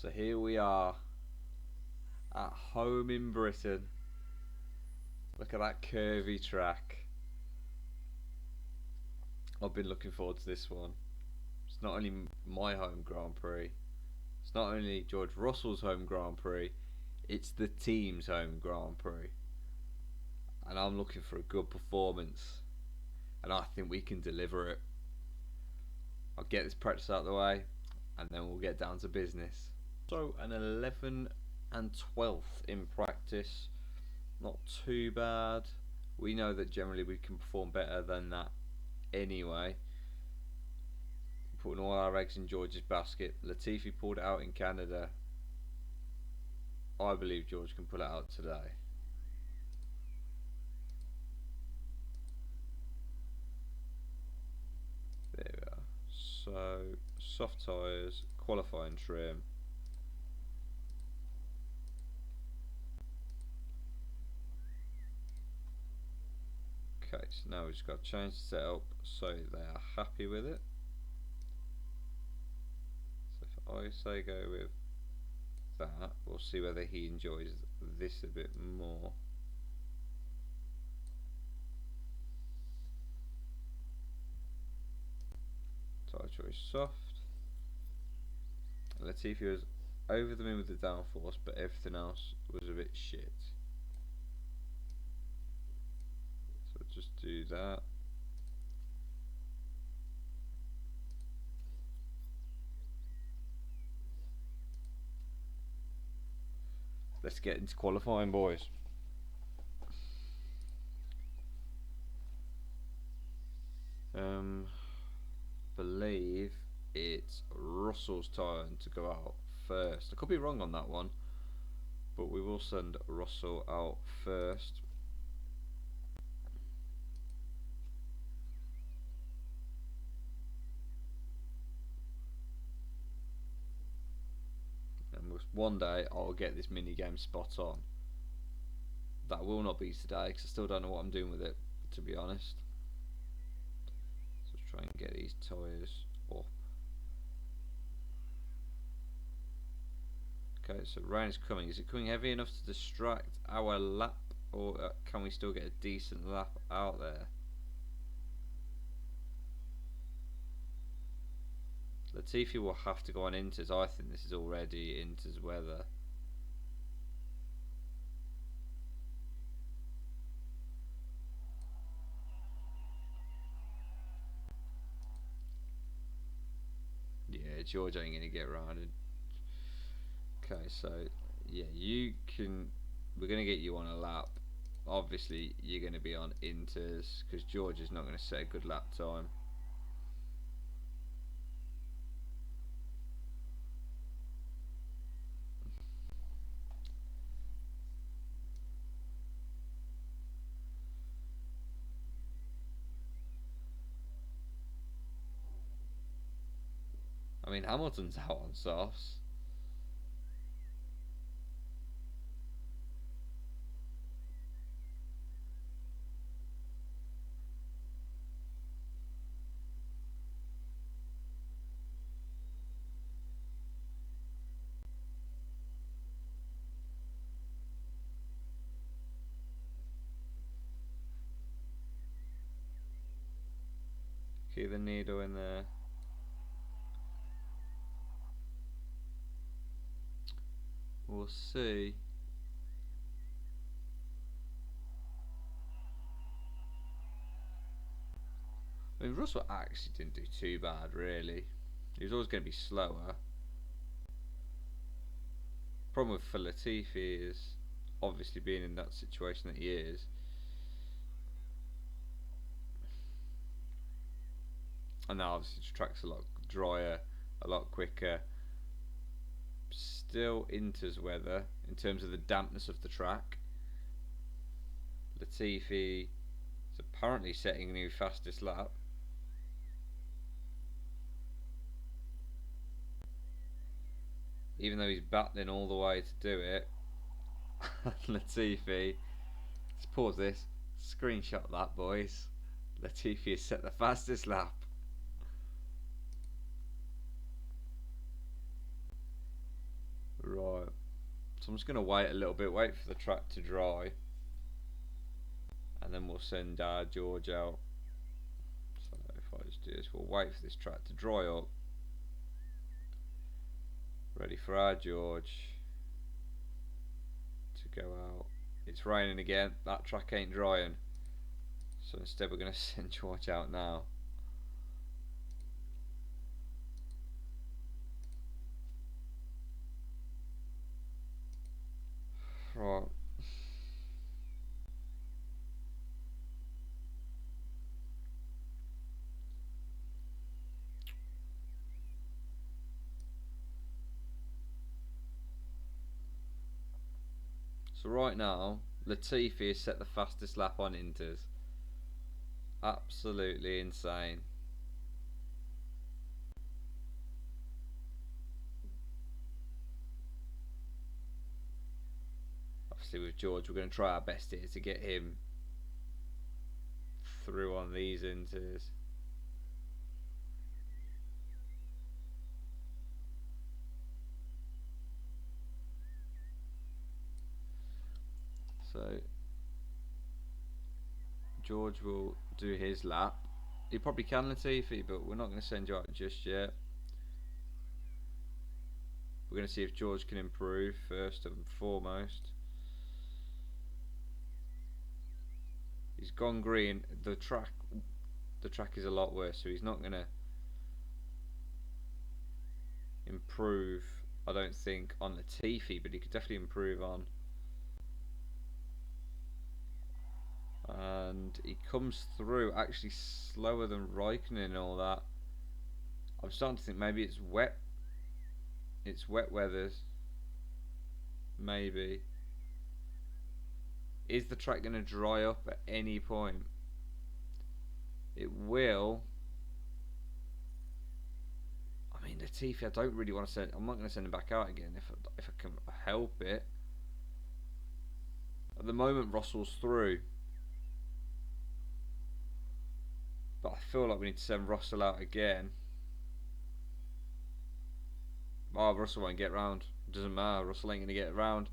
So here we are at home in Britain. Look at that curvy track. I've been looking forward to this one. It's not only my home Grand Prix, it's not only George Russell's home Grand Prix, it's the team's home Grand Prix. And I'm looking for a good performance, and I think we can deliver it. I'll get this practice out of the way, and then we'll get down to business. So an 11 and 12th in practice, not too bad. We know that generally we can perform better than that anyway. Putting all our eggs in George's basket. Latifi pulled it out in Canada. I believe George can pull it out today. There we are. So, soft tyres, qualifying trim. Okay, so now we've just got to change the setup so they are happy with it. So if I say go with that, we'll see whether he enjoys this a bit more. Tyre choice soft. Latifi was over the moon with the downforce, but everything else was a bit shit. So just do that. Let's get into qualifying, boys. Believe it's Russell's turn to go out first. I could be wrong on that one, but we will send Russell out first. And one day I'll get this mini game spot on. That will not be today because I still don't know what I'm doing with it, to be honest. So let's try and get these tyres up. Okay, so rain is coming. Is it coming heavy enough to distract our lap, or can we still get a decent lap out there? Latifi will have to go on Inters. I think this is already Inters weather. Yeah, George ain't going to get rounded. Okay, so yeah, you can. We're going to get you on a lap. Obviously, you're going to be on Inters because George is not going to set a good lap time. I mean, Hamilton's out on softs. Keep the needle in there. We'll see. I mean, Russell actually didn't do too bad, really. He was always going to be slower. Problem with Latifi is obviously being in that situation that he is. And now obviously the track's a lot drier, a lot quicker. Still Inter's weather in terms of the dampness of the track. Latifi is apparently setting a new fastest lap. Even though he's battling all the way to do it. Latifi, let's pause this, screenshot that, boys. Latifi has set the fastest lap. So I'm just going to wait a little bit, wait for the track to dry, and then we'll send our George out. So if I just do this, we'll wait for this track to dry up. Ready for our George to go out. It's raining again, that track ain't drying. So instead we're going to send George out now. Right. So right now, Latifi has set the fastest lap on Inters. Absolutely insane. Obviously with George, we're going to try our best here to get him through on these Inters. So George will do his lap. He probably can, Latifi, but we're not going to send you out just yet. We're going to see if George can improve first and foremost. He's gone green. The track is a lot worse, so he's not going to improve, I don't think, on Latifi, but he could definitely improve on. And he comes through actually slower than Raikkonen and all that. I'm starting to think maybe it's wet. It's wet weather. Maybe. Is the track going to dry up at any point? It will. I mean, Latifi, I don't really want to send. I'm not going to send him back out again if I can help it. At the moment, Russell's through. But I feel like we need to send Russell out again. Oh, Russell won't get round. Doesn't matter. Russell ain't going to get round.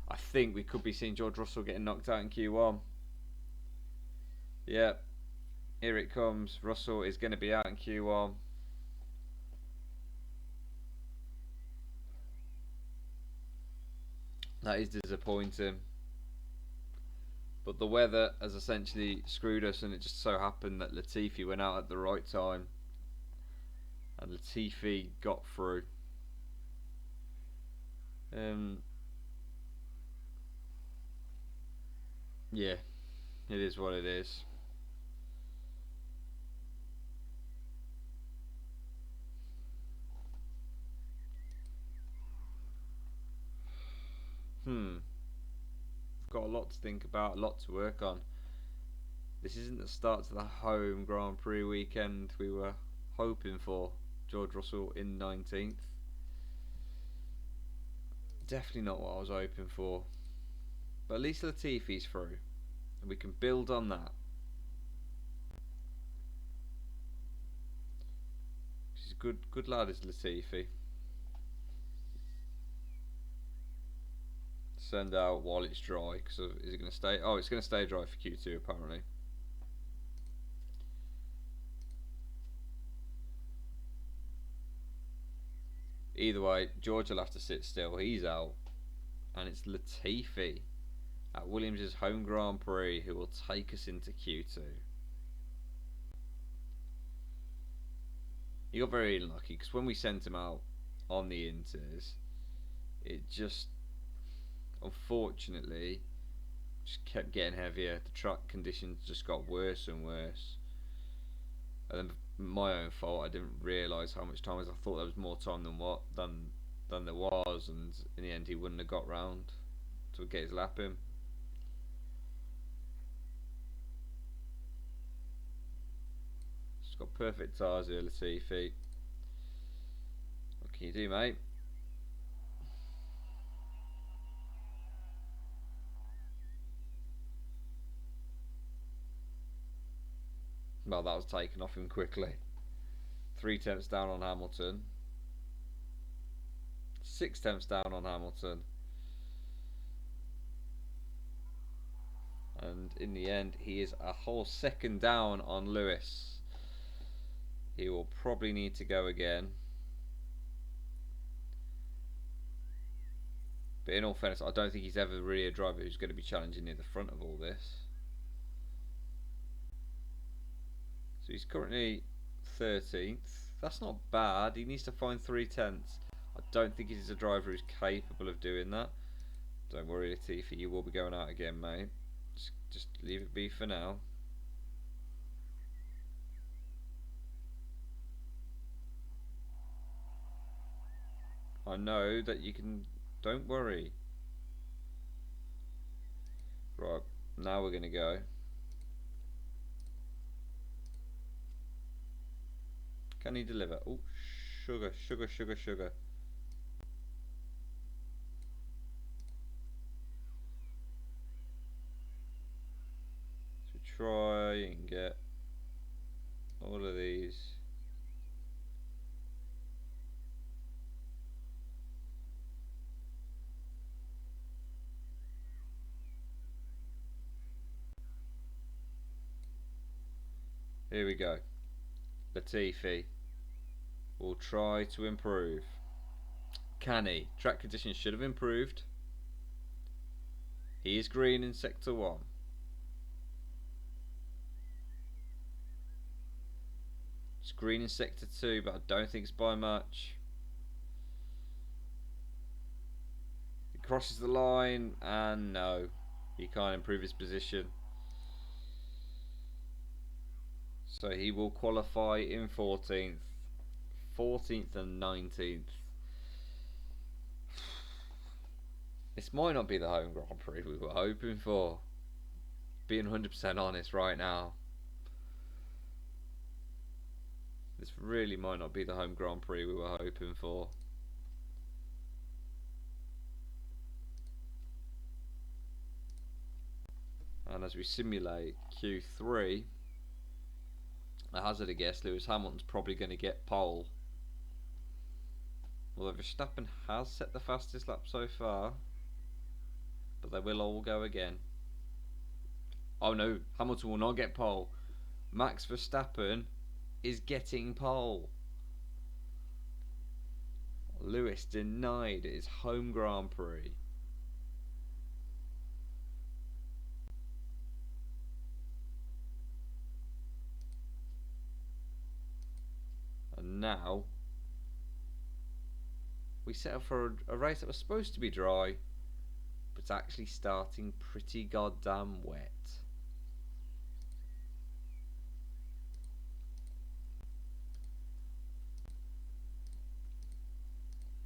I think we could be seeing George Russell getting knocked out in Q1. Yep. Here it comes. Russell is going to be out in Q1. That is disappointing. But the weather has essentially screwed us, and it just so happened that Latifi went out at the right time. And Latifi got through. Yeah, it is what it is. Got a lot to think about, a lot to work on. This isn't the start to the home Grand Prix weekend we were hoping for. George Russell in 19th. Definitely not what I was hoping for. But at least Latifi's through, and we can build on that. He's a good lad, is Latifi. Send out while it's dry, because is it going to stay? Oh, it's going to stay dry for Q2 apparently. Either way, George will have to sit still. He's out, and it's Latifi at Williams' home Grand Prix who will take us into Q2. He got very unlucky because when we sent him out on the Inters, it just unfortunately just kept getting heavier. The track conditions just got worse and worse, and then my own fault, I didn't realise how much time was. I thought there was more time than there was, and in the end he wouldn't have got round to get his lap in. He's got perfect tyres here, Latifi. What can you do, mate? Well, that was taken off him quickly. 3 tenths down on Hamilton. 6 tenths down on Hamilton. And in the end, he is a whole second down on Lewis. He will probably need to go again. But in all fairness, I don't think he's ever really a driver who's going to be challenging near the front of all this. So he's currently 13th. That's not bad. He needs to find 3/10. I don't think he's a driver who's capable of doing that. Don't worry, Latifi, you will be going out again, mate. Just leave it be for now. I know that you can. Don't worry. Right, now we're going to go. Can he deliver? Oh, sugar, sugar, sugar, sugar. So try and get all of these. Here we go. Latifi will try to improve. Can he? Track conditions should have improved. He is green in sector 1. It's green in sector 2, but I don't think it's by much. He crosses the line, and no, he can't improve his position. So he will qualify in 14th. 14th and 19th. This might not be the home Grand Prix we were hoping for. Being 100% honest right now. This really might not be the home Grand Prix we were hoping for. And as we simulate Q3, I hazard a guess Lewis Hamilton's probably going to get pole. Although Verstappen has set the fastest lap so far, but they will all go again. Oh no, Hamilton will not get pole. Max Verstappen is getting pole. Lewis denied his home Grand Prix. And now we set up for a race that was supposed to be dry, but it's actually starting pretty goddamn wet.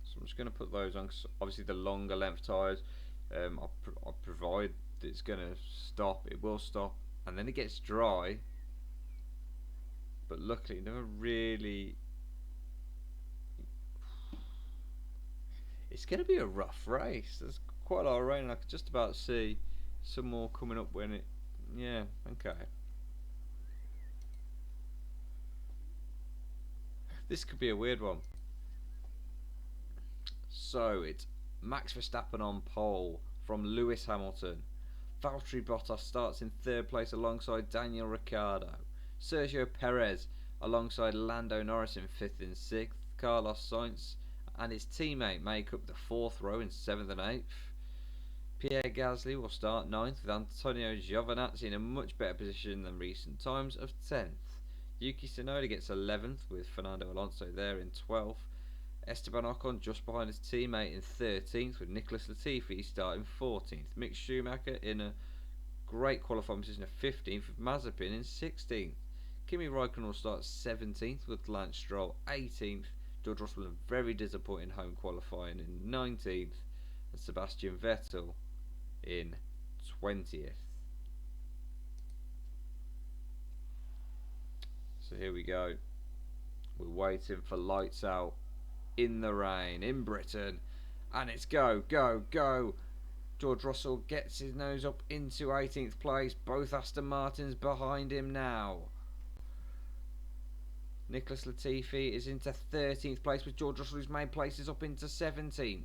So I'm just going to put those on, 'cause obviously the longer length tyres, I'll provide that it's going to stop, it will stop, and then it gets dry, but luckily it never really. It's going to be a rough race. There's quite a lot of rain, and I could just about see some more coming up when it. Yeah, okay. This could be a weird one. So it's Max Verstappen on pole from Lewis Hamilton. Valtteri Bottas starts in 3rd place alongside Daniel Ricciardo. Sergio Perez alongside Lando Norris in 5th and 6th. Carlos Sainz and his teammate make up the 4th row in 7th and 8th. Pierre Gasly will start 9th with Antonio Giovinazzi in a much better position than recent times of 10th. Yuki Tsunoda gets 11th with Fernando Alonso there in 12th. Esteban Ocon just behind his teammate in 13th with Nicholas Latifi starting 14th. Mick Schumacher in a great qualifying position of 15th with Mazepin in 16th. Kimi Raikkonen will start 17th with Lance Stroll 18th. George Russell in very disappointing home qualifying in 19th. And Sebastian Vettel in 20th. So here we go. We're waiting for lights out in the rain in Britain, and it's go, go, go. George Russell gets his nose up into 18th place. Both Aston Martins behind him now. Nicholas Latifi is into 13th place with George Russell, who's made places up into 17th.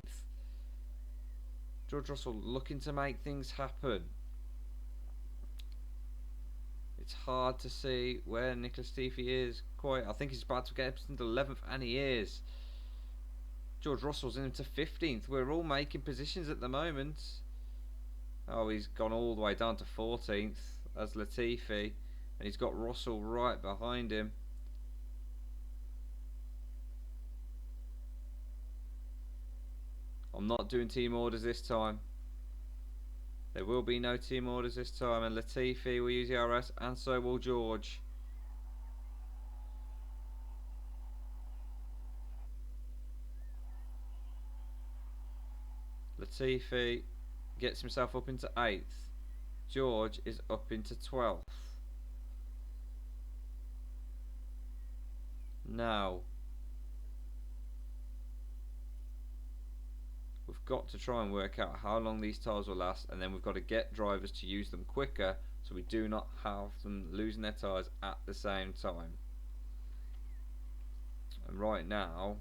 George Russell looking to make things happen. It's hard to see where Nicholas Latifi is. Quite, I think he's about to get up into 11th, and he is. George Russell's into 15th. We're all making positions at the moment. Oh, he's gone all the way down to 14th as Latifi, and he's got Russell right behind him. I'm not doing team orders this time. There will be no team orders this time, and Latifi will use the RS, and so will George. Latifi gets himself up into 8th. George is up into 12th. Now, we've got to try and work out how long these tyres will last, and then we've got to get drivers to use them quicker so we do not have them losing their tyres at the same time. And right now,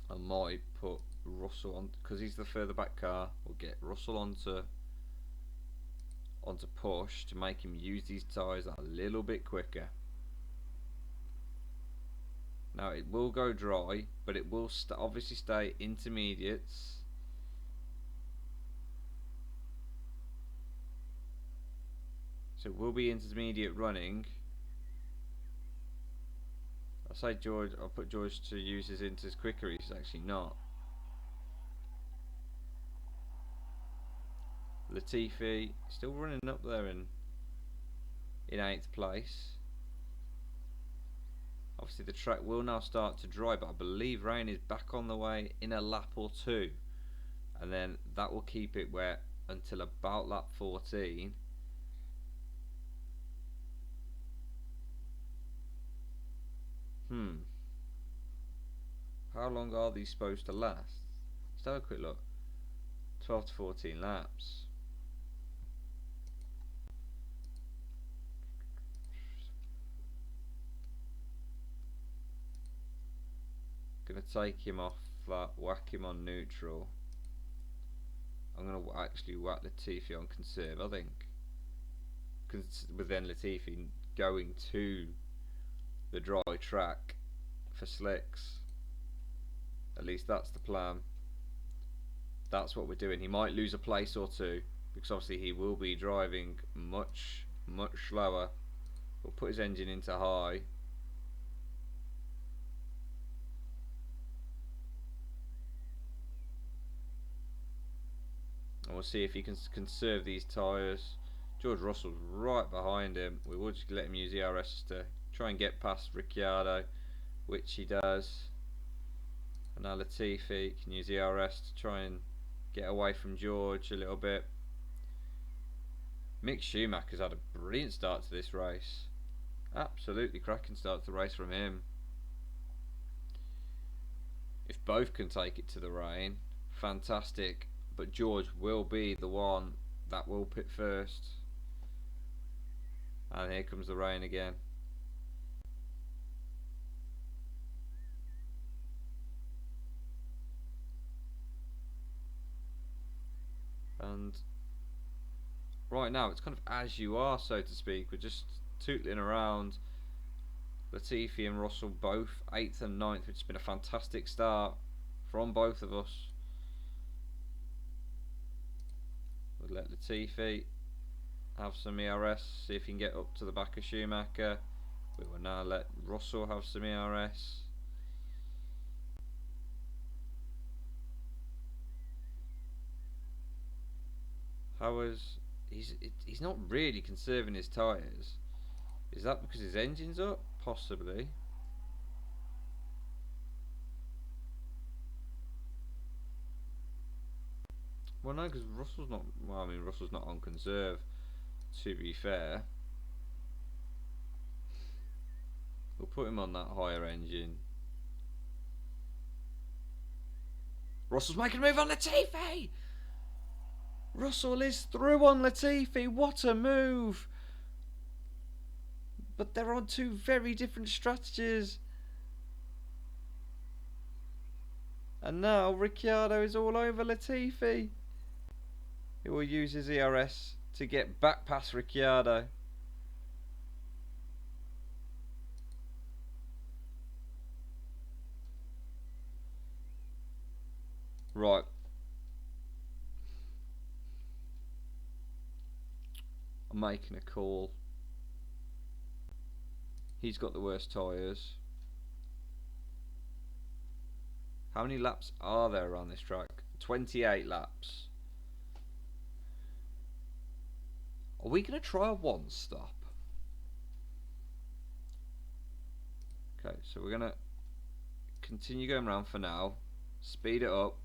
I might put Russell on, because he's the further back car. We'll get Russell onto push to make him use these tyres a little bit quicker. Now it will go dry, but it will obviously stay intermediates. So it will be intermediate running. I say George, I'll put George to use his inters quicker. He's actually not. Latifi still running up there in 8th place. Obviously the track will now start to dry, but I believe rain is back on the way in a lap or two, and then that will keep it wet until about lap 14. How long are these supposed to last? Let's have a quick look. 12 to 14 laps. Gonna take him off flat, whack him on neutral. I'm gonna actually whack Latifi on conserve, I think. With then Latifi going to the dry track for slicks. At least that's the plan. That's what we're doing. He might lose a place or two, because obviously he will be driving much slower. We'll put his engine into high. And we'll see if he can conserve these tyres. George Russell's right behind him. We will just let him use the RS to try and get past Ricciardo, which he does. And now Latifi can use the RS to try and get away from George a little bit. Mick Schumacher's had a brilliant start to this race. Absolutely cracking start to the race from him. If both can take it to the rain, fantastic. But George will be the one that will pit first. And here comes the rain again. And right now it's kind of as you are, so to speak. We're just tootling around. Latifi and Russell both 8th and 9th, which has been a fantastic start from both of us. We'll let Latifi have some ERS, see if he can get up to the back of Schumacher. We will now let Russell have some ERS. He's not really conserving his tyres. Is that because his engine's up? Possibly. Well, no, because Russell's not. Well, I mean, Russell's not on conserve. To be fair, we'll put him on that higher engine. Russell's making a move on Latifi. Russell is through on Latifi. What a move! But they're on two very different strategies. And now Ricciardo is all over Latifi. He will use his ERS to get back past Ricciardo. Right. I'm making a call. He's got the worst tyres. How many laps are there around this track? 28 laps. Are we going to try a one stop? Okay, so we're going to continue going around for now. Speed it up.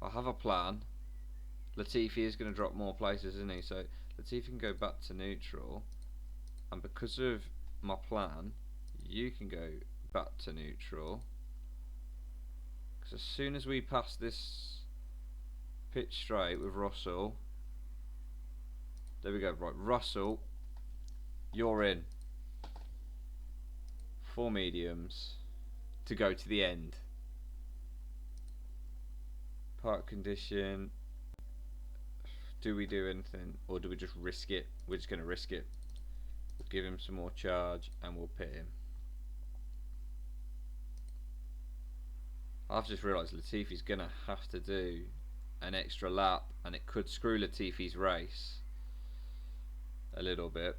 I have a plan. Latifi is going to drop more places, isn't he? So Latifi can go back to neutral. And because of my plan, you can go back to neutral. Because as soon as we pass this pitch straight with Russell, there we go. Right, Russell, you're in. 4 mediums to go to the end. Park condition. Do we do anything, or do we just risk it? We're just going to risk it. We'll give him some more charge and we'll pit him. I've just realised Latifi's going to have to do an extra lap, and it could screw Latifi's race a little bit.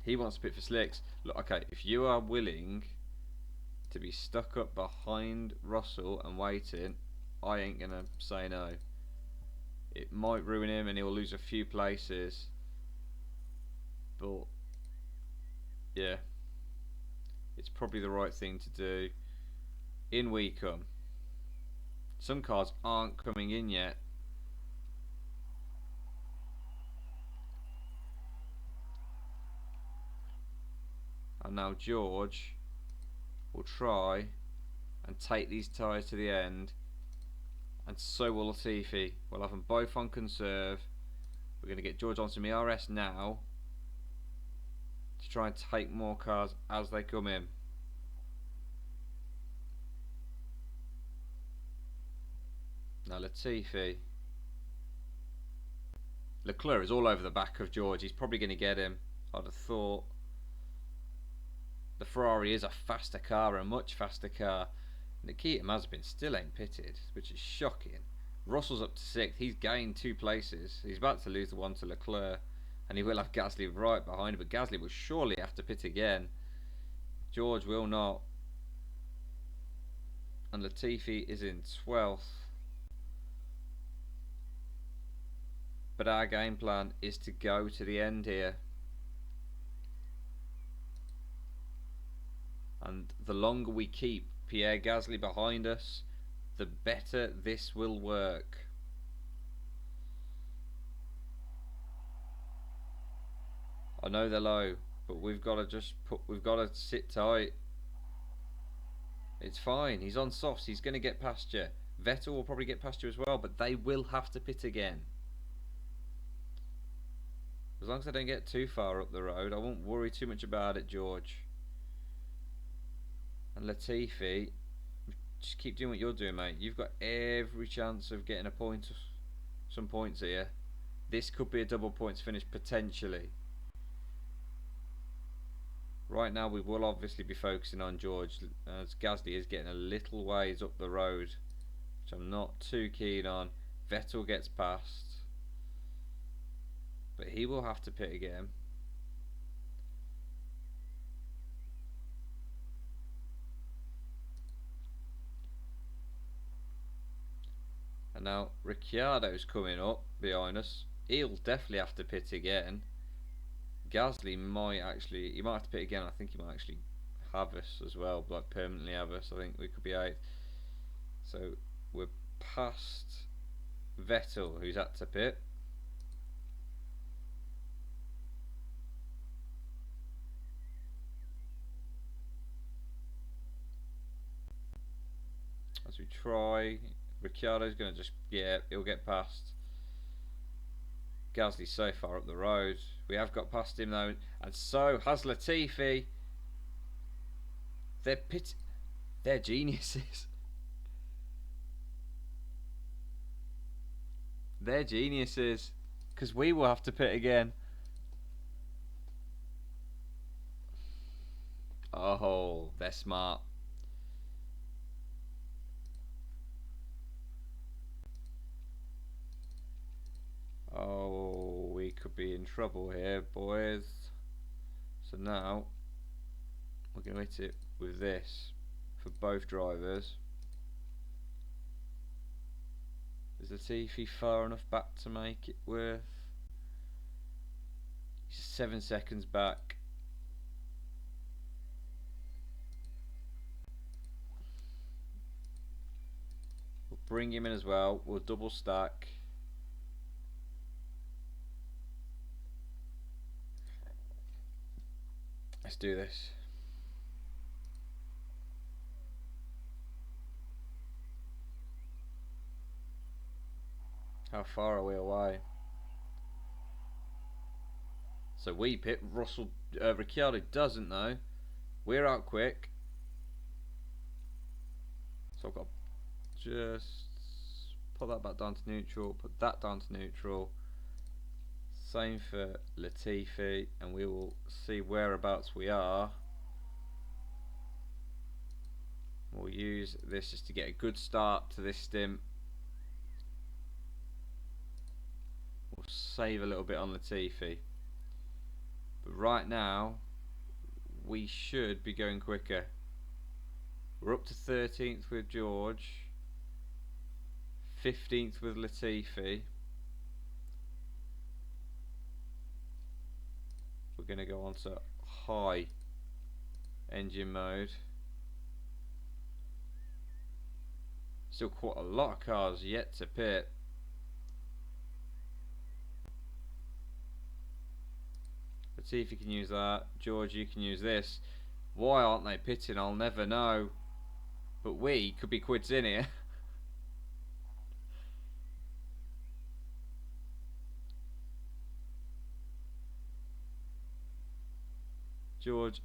He wants to pit for slicks. Look, okay, if you are willing to be stuck up behind Russell and waiting, I ain't gonna say no. It might ruin him and he'll lose a few places, but yeah, it's probably the right thing to do. In we come. Some cars aren't coming in yet. And now George will try and take these tyres to the end, and so will Latifi. We'll have them both on conserve. We're going to get George on some ERS now to try and take more cars as they come in. Now Latifi. Leclerc is all over the back of George. He's probably going to get him, I'd have thought. The Ferrari is a faster car, a much faster car. Nikita Mazepin still ain't pitted, which is shocking. Russell's up to 6th. He's gained 2 places. He's about to lose the one to Leclerc, and he will have Gasly right behind him, but Gasly will surely have to pit again. George will not. And Latifi is in 12th. But our game plan is to go to the end here. And the longer we keep Pierre Gasly behind us, the better this will work. I know they're low, but we've got to sit tight. It's fine. He's on softs. He's going to get past you. Vettel will probably get past you as well, but they will have to pit again. As long as they don't get too far up the road, I won't worry too much about it, George. And Latifi, just keep doing what you're doing, mate. You've got every chance of getting some points here. This could be a double points finish potentially. Right now we will obviously be focusing on George, as Gasly is getting a little ways up the road, which I'm not too keen on. Vettel gets past, but he will have to pit again. And now Ricciardo's coming up behind us. He'll definitely have to pit again. Gasly might have to pit again. I think he might actually have us as well, like permanently have us. I think we could be 8th. So we're past Vettel, who's had to pit. As we try, Ricciardo's going to just, yeah, he'll get past. Gasly's so far up the road. We have got past him though, and so has Latifi. They're geniuses. They're geniuses, because we will have to pit again. Oh, they're smart. Oh, we could be in trouble here, boys. So now we're going to hit it with this for both drivers. Is Latifi far enough back to make it worth? He's 7 seconds back. We'll bring him in as well. We'll double stack. Let's do this. How far are we away? So we pit. Ricciardo doesn't though. We're out quick. So I've got to just put that back down to neutral. Put that down to neutral. Same for Latifi, and we will see whereabouts we are. We'll use this just to get a good start to this stint. We'll save a little bit on Latifi. But right now, we should be going quicker. We're up to 13th with George. 15th with Latifi. We're going to go on to high engine mode. Still quite a lot of cars yet to pit. Let's see if you can use that. George, you can use this. Why aren't they pitting? I'll never know. But we could be quids in here. George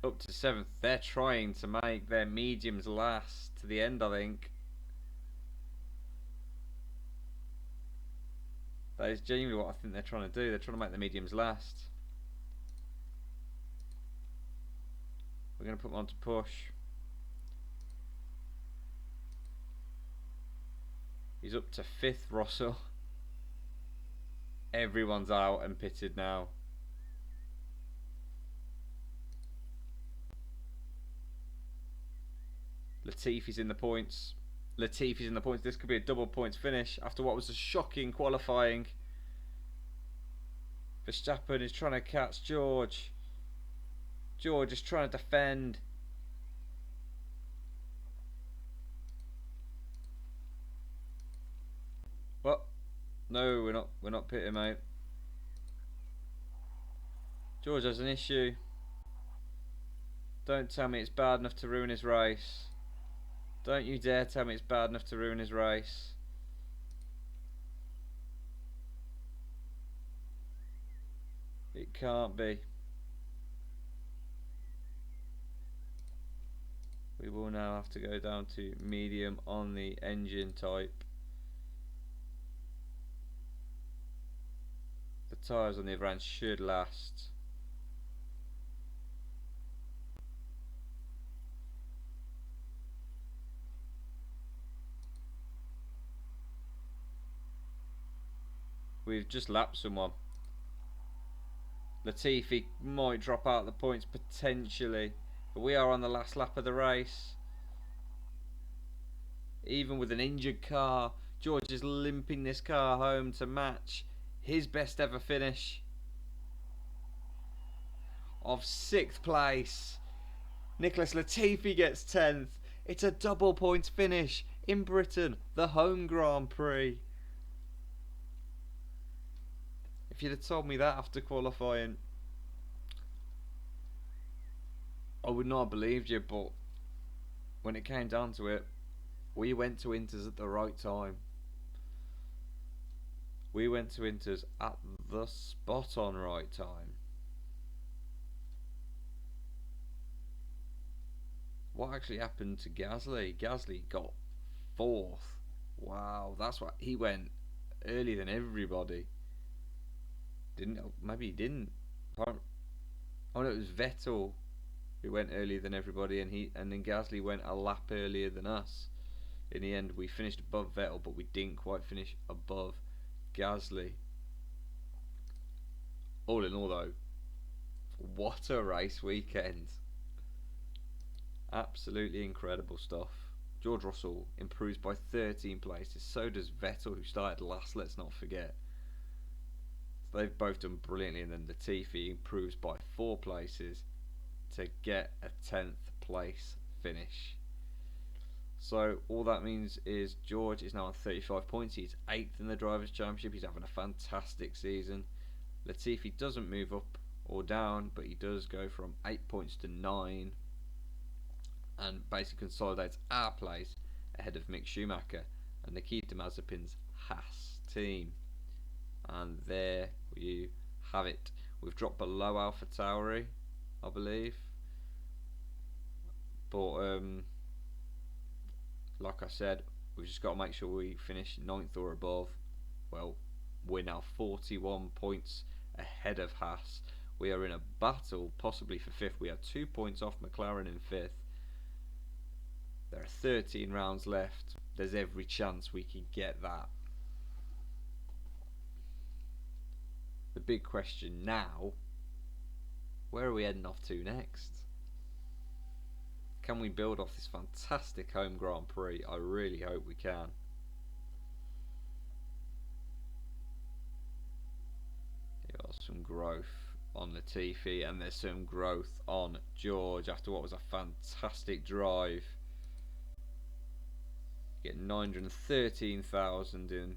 up to 7th. They're trying to make their mediums last to the end, I think. That is genuinely what I think they're trying to do. They're trying to make the mediums last. We're going to put them on to push. He's up to 5th, Russell. Everyone's out and pitted now. Latifi's in the points. Latifi's in the points. This could be a double points finish after what was a shocking qualifying. Verstappen is trying to catch George. George is trying to defend. What? No, we're not pitting, mate. George has an issue. Don't tell me it's bad enough to ruin his race. Don't you dare tell me it's bad enough to ruin his race. It can't be. We will now have to go down to medium on the engine type. The tyres on the other end should last. We've just lapped someone. Latifi might drop out the points potentially, but we are on the last lap of the race. Even with an injured car, George is limping this car home to match his best ever finish of 6th place. Nicholas Latifi gets 10th. It's a double points finish in Britain, the home Grand Prix. If you'd have told me that after qualifying, I would not have believed you, but when it came down to it, we went to Inters at the right time. We went to Inters at the spot on right time. What actually happened to Gasly? Gasly got 4th. Wow, that's what he went earlier than everybody. Didn't? Maybe he didn't. Oh no, it was Vettel who went earlier than everybody, and then Gasly went a lap earlier than us. In the end, we finished above Vettel, but we didn't quite finish above Gasly. All in all, though, what a race weekend! Absolutely incredible stuff. George Russell improves by 13 places. So does Vettel, who started last, let's not forget. So they've both done brilliantly, and then Latifi improves by 4 places to get a 10th place finish. So all that means is George is now on 35 points. He's 8th in the Drivers' Championship. He's having a fantastic season. Latifi doesn't move up or down, but he does go from 8 points to 9, and basically consolidates our place ahead of Mick Schumacher and Nikita Mazepin's Haas team. And there you have it. We've dropped below AlphaTauri, I believe, but like I said, we've just got to make sure we finish 9th or above. Well, we're now 41 points ahead of Haas. We are in a battle, possibly for 5th. We are 2 points off McLaren in 5th. There are 13 rounds left. There's every chance we can get that. The big question now, where are we heading off to next? Can we build off this fantastic home Grand Prix? I really hope we can. Here's some growth on Latifi, and there's some growth on George after what was a fantastic drive. Get 913,000 in.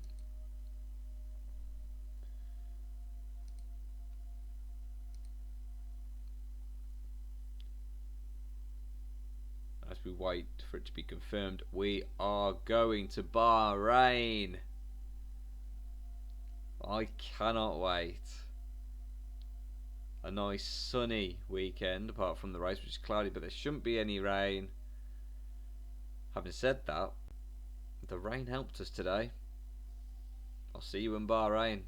As we wait for it to be confirmed, we are going to Bahrain. I cannot wait. A nice sunny weekend, apart from the race, which is cloudy, but there shouldn't be any rain. Having said that, the rain helped us today. I'll see you in Bahrain.